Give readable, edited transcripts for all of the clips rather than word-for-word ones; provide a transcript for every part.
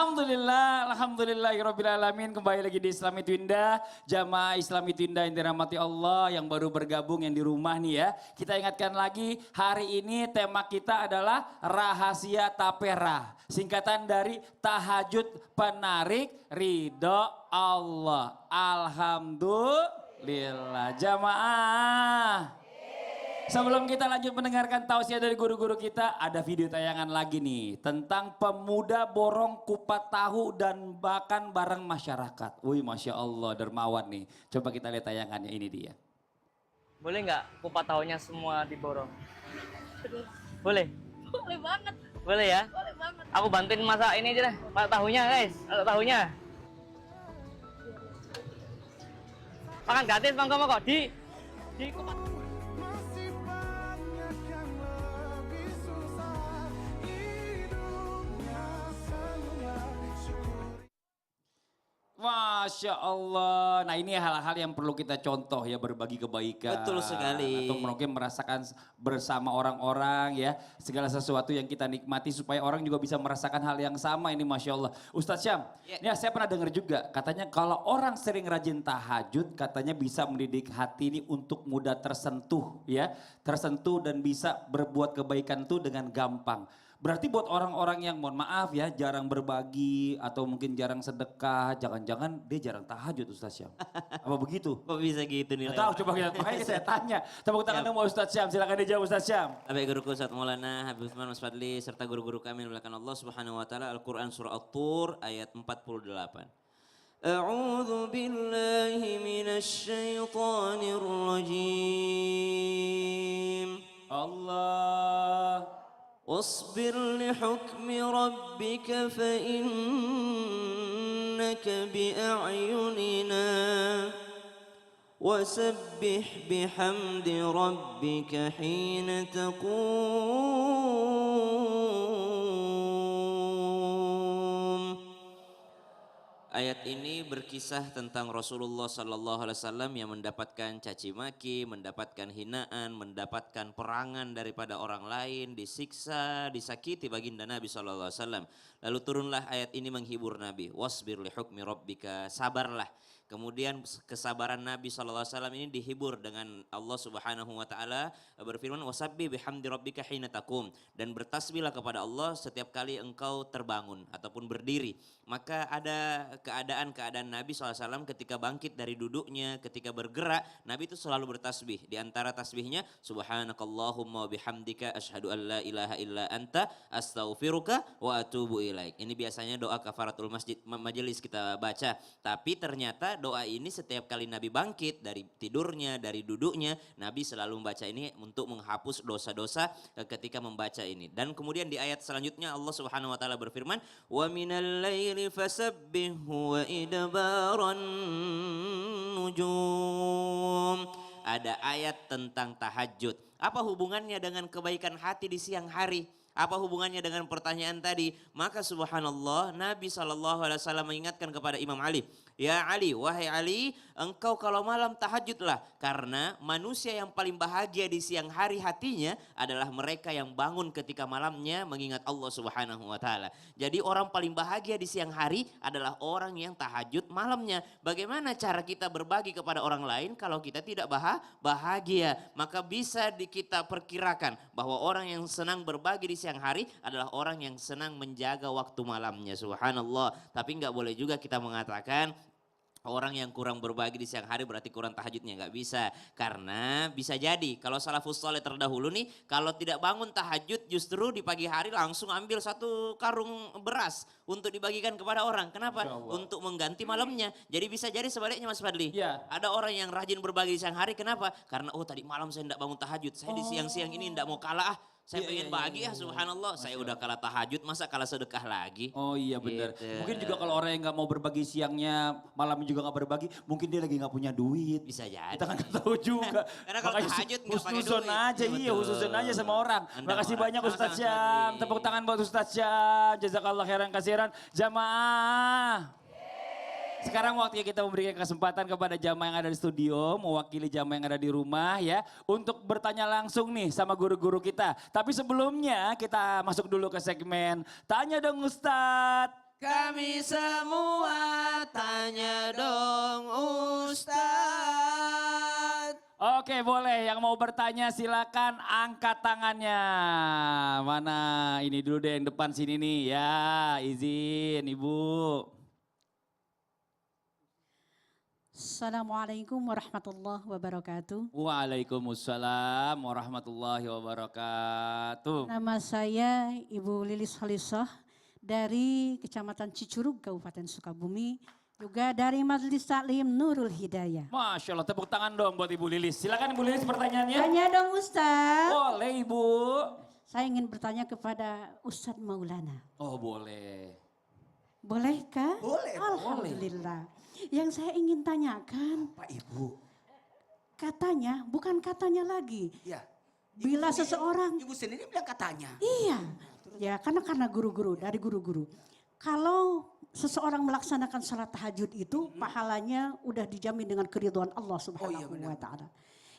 Alhamdulillahirrabbilalamin. Kembali lagi di Islam Itu Indah. Jamaah Islam Itu Indah yang dirahmati Allah, yang baru bergabung, yang di rumah nih ya. Kita ingatkan lagi, hari ini tema kita adalah Rahasia Tapera. Singkatan dari Tahajud Penarik Ridho Allah. Alhamdulillah jamaah. Sebelum kita lanjut mendengarkan tausiah dari guru-guru kita, ada video tayangan lagi nih tentang pemuda borong kupat tahu dan bahkan barang masyarakat. Wih, Masya Allah, dermawan nih. Coba kita lihat tayangannya, ini dia. Boleh nggak kupat tahunya semua diborong? Boleh? Boleh banget. Boleh ya? Boleh banget. Aku bantuin masak ini aja deh, masak tahunya guys, masak tahunya. Makan gratis bang kamu kok di kupat. Masya Allah. Nah, ini hal-hal yang perlu kita contoh ya, berbagi kebaikan. Betul sekali. Atau mungkin merasakan bersama orang-orang ya. Segala sesuatu yang kita nikmati supaya orang juga bisa merasakan hal yang sama, ini Masya Allah. Ustadz Syam, ya saya pernah dengar juga katanya kalau orang sering rajin tahajud katanya bisa mendidik hati ini untuk mudah tersentuh ya. Tersentuh dan bisa berbuat kebaikan itu dengan gampang. Berarti buat orang-orang yang mohon maaf ya jarang berbagi atau mungkin jarang sedekah, jangan-jangan dia jarang tahajud Ustaz Syam. Apa begitu? Kok bisa gitu nih? Nggak tahu, coba kita makanya saya tanya. Tepuk tangan dong Ustaz Syam, silakan dijawab Ustaz Syam. Baik guruku Ustaz Maulana Habib Utsman Mas Fadli serta guru-guru kami melakukan Allah Subhanahu wa taala Al-Qur'an surah At-Tur ayat 48. A'udzu billahi minasy syaithanir rajim. Allah واصبر لحكم ربك فإنك بأعيننا وسبح بحمد ربك حين تقوم. Ayat ini berkisah tentang Rasulullah Sallallahu Alaihi Wasallam yang mendapatkan caci maki, mendapatkan hinaan, mendapatkan perangan daripada orang lain, disiksa, disakiti baginda Nabi Sallallahu Alaihi Wasallam. Lalu turunlah ayat ini menghibur Nabi. Wasbir li hukmi rabbika, sabarlah. Kemudian kesabaran Nabi SAW ini dihibur dengan Allah Subhanahu Wa Taala berfirman wasabbi bihamdi rabbika hina taqum, dan bertasbihlah kepada Allah setiap kali engkau terbangun ataupun berdiri. Maka ada keadaan Nabi SAW ketika bangkit dari duduknya, ketika bergerak, Nabi itu selalu bertasbih. Di antara tasbihnya subhanakallahumma bihamdika asyhadu an la ilaha illa anta astaghfiruka wa atubu ilaik. Ini biasanya doa kafaratul majelis kita baca. Tapi ternyata doa ini setiap kali Nabi bangkit dari tidurnya, dari duduknya, Nabi selalu membaca ini untuk menghapus dosa-dosa ketika membaca ini. Dan kemudian di ayat selanjutnya Allah Subhanahu wa taala berfirman, "Wa minal laili fasabbihhu wa idbaran nujum." Ada ayat tentang tahajud. Apa hubungannya dengan kebaikan hati di siang hari? Apa hubungannya dengan pertanyaan tadi? Maka subhanallah Nabi SAW mengingatkan kepada Imam Ali. Ya Ali, wahai Ali, engkau kalau malam tahajudlah. Karena manusia yang paling bahagia di siang hari hatinya adalah mereka yang bangun ketika malamnya mengingat Allah Subhanahu wa taala. Jadi orang paling bahagia di siang hari adalah orang yang tahajud malamnya. Bagaimana cara kita berbagi kepada orang lain kalau kita tidak bahagia? Maka bisa kita perkirakan bahwa orang yang senang berbagi di siang hari adalah orang yang senang menjaga waktu malamnya. Subhanallah. Tapi nggak boleh juga kita mengatakan orang yang kurang berbagi di siang hari berarti kurang tahajudnya, nggak bisa. Karena bisa jadi kalau salafus saleh terdahulu nih, kalau tidak bangun tahajud justru di pagi hari langsung ambil satu karung beras untuk dibagikan kepada orang. Kenapa? Untuk mengganti malamnya. Jadi bisa jadi sebaliknya Mas Fadli. Ya. Ada orang yang rajin berbagi di siang hari, kenapa? Karena tadi malam saya tidak bangun tahajud, saya di siang-siang ini tidak mau kalah. Saya pengen bagi subhanallah. Saya udah kalah tahajud, masa kalah sedekah lagi? Oh iya benar. Gitu. Mungkin juga kalau orang yang nggak mau berbagi siangnya, malamnya juga nggak berbagi, mungkin dia lagi nggak punya duit. Bisa jadi. Kita kan nggak tahu juga. Karena kalau tahajud nggak pakai husnuzon duit. aja, iya husnuzon aja sama orang. Makasih banyak Ustaz Sama-sama, Syam. Fadli. Tepuk tangan buat Ustaz Syam. Jazakallah khairan kasiran. Jamaah. Sekarang waktunya kita memberikan kesempatan kepada jamaah yang ada di studio, mewakili jamaah yang ada di rumah ya, untuk bertanya langsung nih sama guru-guru kita. Tapi sebelumnya kita masuk dulu ke segmen Tanya Dong Ustadz. Kami semua tanya dong Ustadz. Oke, boleh. Yang mau bertanya silakan angkat tangannya. Mana ini dulu deh yang depan sini nih. Ya, izin Ibu. Assalamualaikum warahmatullahi wabarakatuh. Waalaikumsalam warahmatullahi wabarakatuh. Nama saya Ibu Lilis Halisah dari Kecamatan Cicurug, Kabupaten Sukabumi. Juga dari Majelis Taklim Nurul Hidayah. Masya Allah, tepuk tangan dong buat Ibu Lilis. Silakan Ibu Lilis pertanyaannya. Tanya dong Ustaz. Boleh Ibu. Saya ingin bertanya kepada Ustadz Maulana. Oh boleh. Bolehkah? Boleh. Alhamdulillah. Yang saya ingin tanyakan, Pak Ibu. katanya, bukan katanya lagi. Ya. Bila sendiri- seseorang, Ibu sendiri bilang katanya. iya, ya karena guru-guru, dari guru-guru. Kalau seseorang melaksanakan salat tahajud itu, pahalanya udah dijamin dengan keridhaan Allah Subhanahu benar. wa Ta'ala.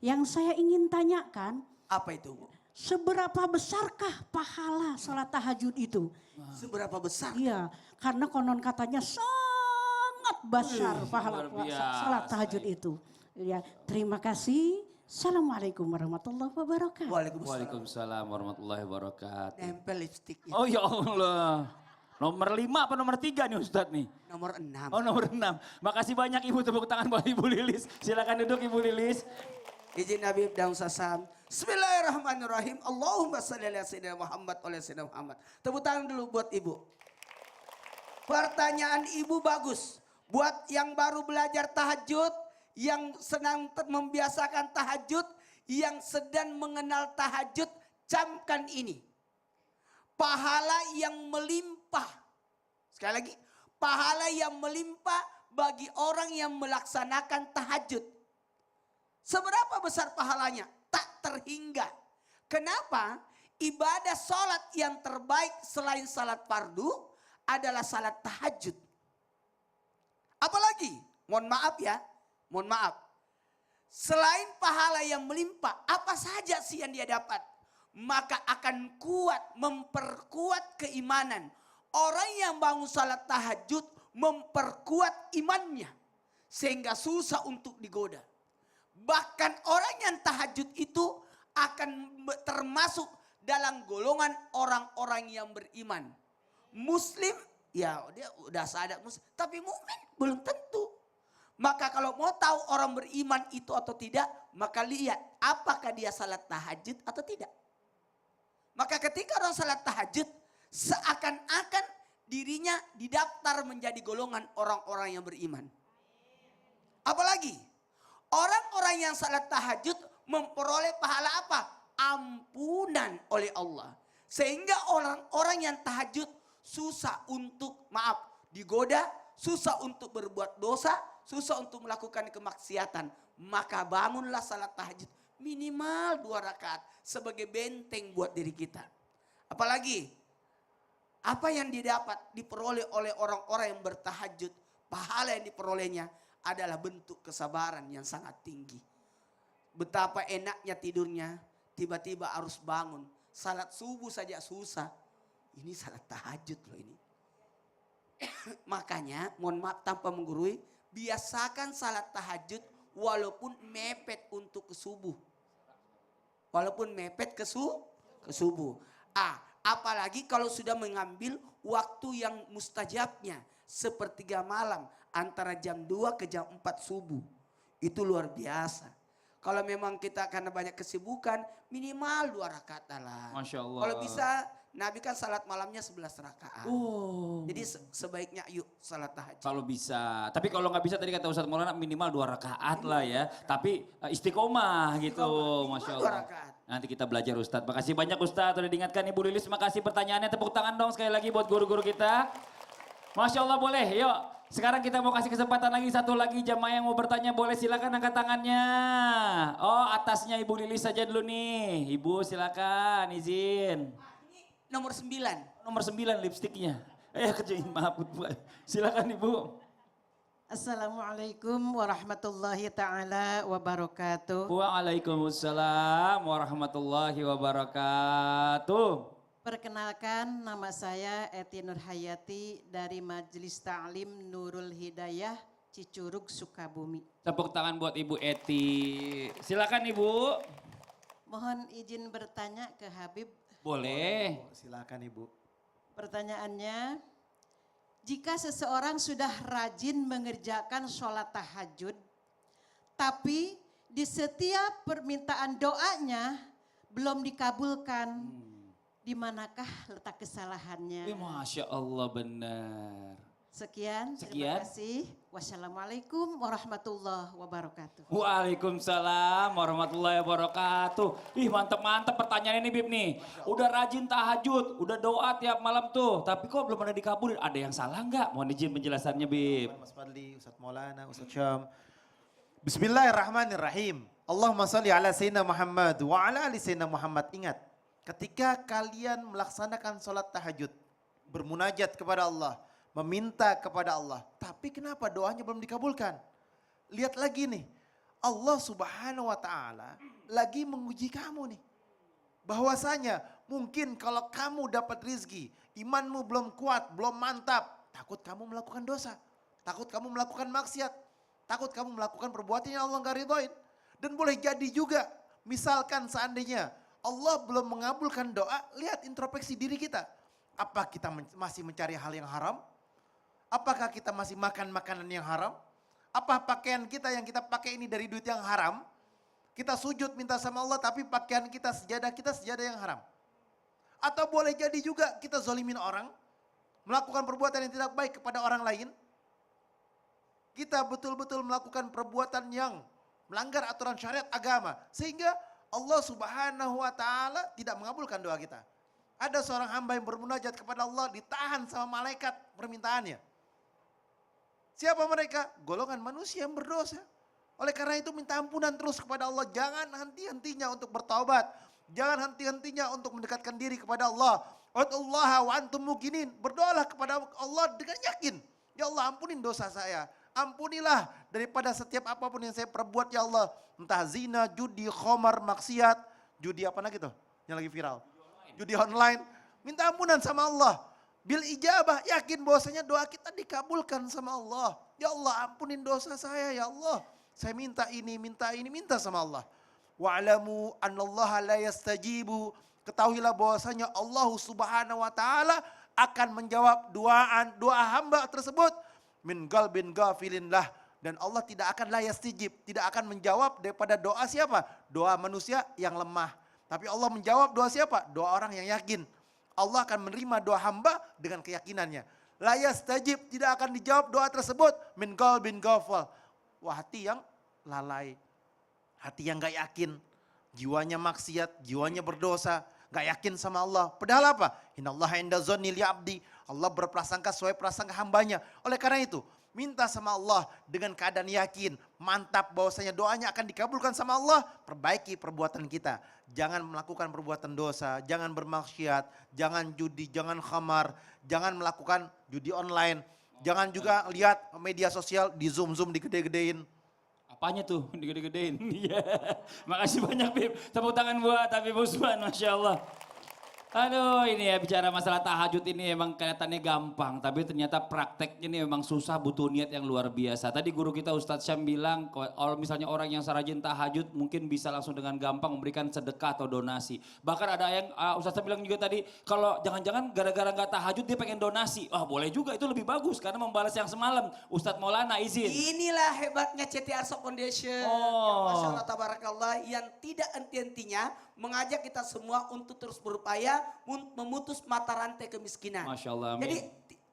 Yang saya ingin tanyakan, Apa itu, Bu? seberapa besarkah pahala salat tahajud itu? Seberapa besar? Iya, karena konon katanya sangat besar pahala luar biasa salat tahajud itu. Ya, terima kasih. Assalamualaikum warahmatullahi wabarakatuh. Waalaikumsalam. Waalaikumsalam warahmatullahi wabarakatuh. Nempel lipstiknya. Oh ya Allah. Nomor 5 apa nomor 3 nih Ustadz nih? Nomor 6. Oh nomor 6. Makasih banyak Ibu, tepuk tangan buat Ibu Lilis. Silakan duduk Ibu Lilis. Izin Habib Daun Sasam. Bismillahirrahmanirrahim. Allahumma salli ala sayyidina Muhammad oleh sayyidina Muhammad. Tepuk tangan dulu buat Ibu. Pertanyaan Ibu bagus. Buat yang baru belajar tahajud, yang senang membiasakan tahajud, yang sedang mengenal tahajud, camkan ini. Pahala yang melimpah. Sekali lagi, pahala yang melimpah bagi orang yang melaksanakan tahajud. Seberapa besar pahalanya? Tak terhingga. Kenapa? Ibadah salat yang terbaik selain salat fardu adalah salat tahajud. Apalagi, mohon maaf ya, mohon maaf. Selain pahala yang melimpah, apa saja sih yang dia dapat? Maka akan kuat, memperkuat keimanan. Orang yang bangun salat tahajud memperkuat imannya. Sehingga susah untuk digoda. Bahkan orang yang tahajud itu akan termasuk dalam golongan orang-orang yang beriman. Muslim, ya dia udah sadar muslim. Tapi mukmin belum tentu. Maka kalau mau tahu orang beriman itu atau tidak, maka lihat apakah dia salat tahajud atau tidak. Maka ketika orang salat tahajud, seakan-akan dirinya didaftar menjadi golongan orang-orang yang beriman. Apalagi orang-orang yang salat tahajud memperoleh pahala apa? Ampunan oleh Allah. Sehingga orang-orang yang tahajud susah untuk digoda, susah untuk berbuat dosa, susah untuk melakukan kemaksiatan. Maka bangunlah salat tahajud minimal 2 rakaat sebagai benteng buat diri kita. Apalagi apa yang diperoleh oleh orang-orang yang bertahajud, pahala yang diperolehnya adalah bentuk kesabaran yang sangat tinggi. Betapa enaknya tidurnya, tiba-tiba harus bangun. Salat subuh saja susah. Ini salat tahajud loh ini. Makanya mohon maaf tanpa menggurui, biasakan salat tahajud walaupun mepet untuk ke subuh. Walaupun mepet ke subuh. Apalagi kalau sudah mengambil waktu yang mustajabnya. Sepertiga malam antara jam 2 ke jam 4 subuh. Itu luar biasa. Kalau memang kita karena banyak kesibukan minimal 2 rakaat lah. Masya Allah. Kalau bisa Nabi kan salat malamnya 11 rakaat. Oh. Jadi sebaiknya yuk salat tahajud. Kalau bisa, tapi kalau nggak bisa tadi kata Ustadz Maulana minimal 2 rakaat lah ya. Tapi istiqomah gitu, Istiqomah, Masya minimal 2 Allah. rakaat. Nanti kita belajar Ustadz. Makasih banyak Ustadz, udah diingatkan Ibu Lilis. Makasih pertanyaannya, tepuk tangan dong sekali lagi buat guru-guru kita. Masya Allah boleh, yuk. Sekarang kita mau kasih kesempatan lagi, satu lagi jamaah yang mau bertanya boleh silakan angkat tangannya. Oh atasnya Ibu Lilis saja dulu nih. Ibu silakan izin. Nomor 9. Nomor 9 lipstiknya. Kecil, maaf Bu. Silakan Ibu. Assalamualaikum warahmatullahi taala wabarakatuh. Waalaikumsalam warahmatullahi wabarakatuh. Perkenalkan, nama saya Eti Nurhayati dari Majelis Ta'lim Nurul Hidayah, Cicurug, Sukabumi. Tepuk tangan buat Ibu Eti. Silakan Ibu. Mohon izin bertanya ke Habib. Boleh. Silakan Ibu. Pertanyaannya, jika seseorang sudah rajin mengerjakan sholat tahajud, tapi di setiap permintaan doanya belum dikabulkan, di manakah letak kesalahannya? Masya Allah benar. Sekian, Sekian. terima kasih. Wassalamualaikum warahmatullahi wabarakatuh. Waalaikumsalam warahmatullahi wabarakatuh. Ih mantep-mantep pertanyaan ini Bib nih. Udah rajin tahajud, udah doa tiap malam tuh. Tapi kok belum ada dikabulin? Ada yang salah nggak? Mohon izin penjelasannya Bib. Mas Fadli, Ustadz Maulana, Ustadz Syam. Bismillahirrahmanirrahim. Allahumma salli ala Sayyidina Muhammad wa ala ali Sayyidina Muhammad. Ingat, ketika kalian melaksanakan sholat tahajud, bermunajat kepada Allah, meminta kepada Allah. Tapi kenapa doanya belum dikabulkan? Lihat lagi nih, Allah Subhanahu wa Ta'ala lagi menguji kamu nih. Bahwasanya mungkin kalau kamu dapat rizki, imanmu belum kuat, belum mantap, takut kamu melakukan dosa, takut kamu melakukan maksiat, takut kamu melakukan perbuatan yang Allah nggak ridhoin. Dan boleh jadi juga, misalkan seandainya Allah belum mengabulkan doa, lihat introspeksi diri kita. Apa kita masih mencari hal yang haram? Apakah kita masih makan makanan yang haram? Apa pakaian kita yang kita pakai ini dari duit yang haram? Kita sujud minta sama Allah tapi pakaian kita sejadah yang haram. Atau boleh jadi juga kita zolimin orang, melakukan perbuatan yang tidak baik kepada orang lain. Kita betul-betul melakukan perbuatan yang melanggar aturan syariat agama. Sehingga Allah Subhanahu wa Ta'ala tidak mengabulkan doa kita. Ada seorang hamba yang bermunajat kepada Allah, ditahan sama malaikat permintaannya. Siapa mereka? Golongan manusia yang berdosa. Oleh karena itu minta ampunan terus kepada Allah. Jangan henti-hentinya untuk bertaubat. Jangan henti-hentinya untuk mendekatkan diri kepada Allah. Ud'ullaha wa antum muqinin. Berdoalah kepada Allah dengan yakin. Ya Allah, ampunin dosa saya. Ampunilah daripada setiap apapun yang saya perbuat ya Allah. Entah zina, judi, khamar, maksiat. Judi apa lagi tuh yang lagi viral? Judi online. Minta ampunan sama Allah. Bil ijabah, yakin bahwasanya doa kita dikabulkan sama Allah. Ya Allah, ampunin dosa saya ya Allah. Saya minta ini, minta sama Allah. Wa'alamu anallaha la yastajibu. Ketahuilah bahwasanya Allah Subhanahu wa Ta'ala akan menjawab doa hamba tersebut min qalbin ghafilin lah. Dan Allah tidak akan la yastajib, tidak akan menjawab daripada doa siapa? Doa manusia yang lemah. Tapi Allah menjawab doa siapa? Doa orang yang yakin. Allah akan menerima doa hamba dengan keyakinannya. La yastajib, tidak akan dijawab doa tersebut min qalbin ghafil. Wah, hati yang lalai, hati yang gak yakin, jiwanya maksiat, jiwanya berdosa, gak yakin sama Allah. Padahal apa? Innallaha inda dzanni li abdi. Allah berprasangka sesuai prasangka hambanya. Oleh karena itu, minta sama Allah dengan keadaan yakin, mantap bahwasanya doanya akan dikabulkan sama Allah. Perbaiki perbuatan kita. Jangan melakukan perbuatan dosa, jangan bermaksiat, jangan judi, jangan khamar, jangan melakukan judi online. Jangan juga lihat media sosial di zoom digede-gedein. Apanya tuh digede-gedein? Iya. Makasih banyak Bib. Tepuk tangan buat Habib Usman, Masya Allah. Aduh ini ya bicara masalah tahajud ini emang kelihatannya gampang. Tapi ternyata prakteknya ini memang susah, butuh niat yang luar biasa. Tadi guru kita Ustadz Syam bilang kalau misalnya orang yang sarajin tahajud mungkin bisa langsung dengan gampang memberikan sedekah atau donasi. Bahkan ada yang Ustadz Syam bilang juga tadi kalau jangan-jangan gara-gara gak tahajud dia pengen donasi. Wah boleh juga itu lebih bagus karena membalas yang semalam. Ustadz Maulana izin. Inilah hebatnya CT Arsa Foundation. Masya Allah tabarakallah yang tidak henti-hentinya mengajak kita semua untuk terus berupaya memutus mata rantai kemiskinan. Masya Allah. Amin. Jadi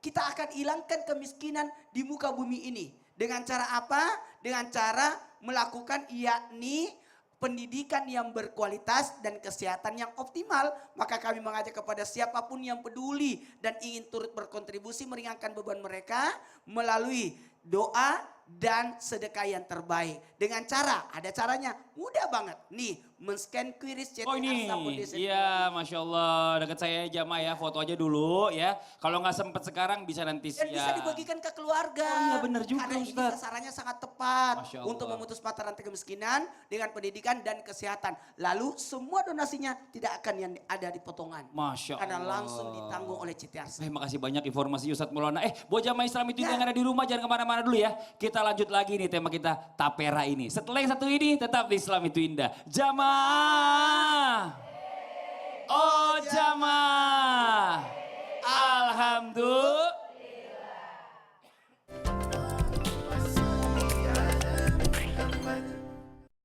kita akan hilangkan kemiskinan di muka bumi ini. Dengan cara apa? Dengan cara melakukan yakni pendidikan yang berkualitas dan kesehatan yang optimal. Maka kami mengajak kepada siapapun yang peduli dan ingin turut berkontribusi meringankan beban mereka melalui doa dan sedekah yang terbaik. Dengan cara, ada caranya, mudah banget. Nih, men-scan QRIS CT Oh ini, Arsa Foundation. iya Masya Allah, dekat saya jamaah ya, foto aja dulu ya. Kalau nggak sempet sekarang bisa nanti Dan bisa siang. dibagikan ke keluarga. Oh iya, benar juga, Karena ini Ustadz. sasarannya sangat tepat Masya Allah. untuk memutus mata rantai kemiskinan dengan pendidikan dan kesehatan. Lalu semua donasinya tidak akan yang ada di potongan. Masya Karena Allah. langsung ditanggung oleh CT Arsa. Makasih banyak informasi Ustadz Maulana. Buat jamaah Islam itu yang ada di rumah jangan kemana-mana dulu ya. Kita lanjut lagi nih tema kita Tapera ini. Setelah yang satu ini tetap di Islam itu indah. Jamaah. Oh jamaah.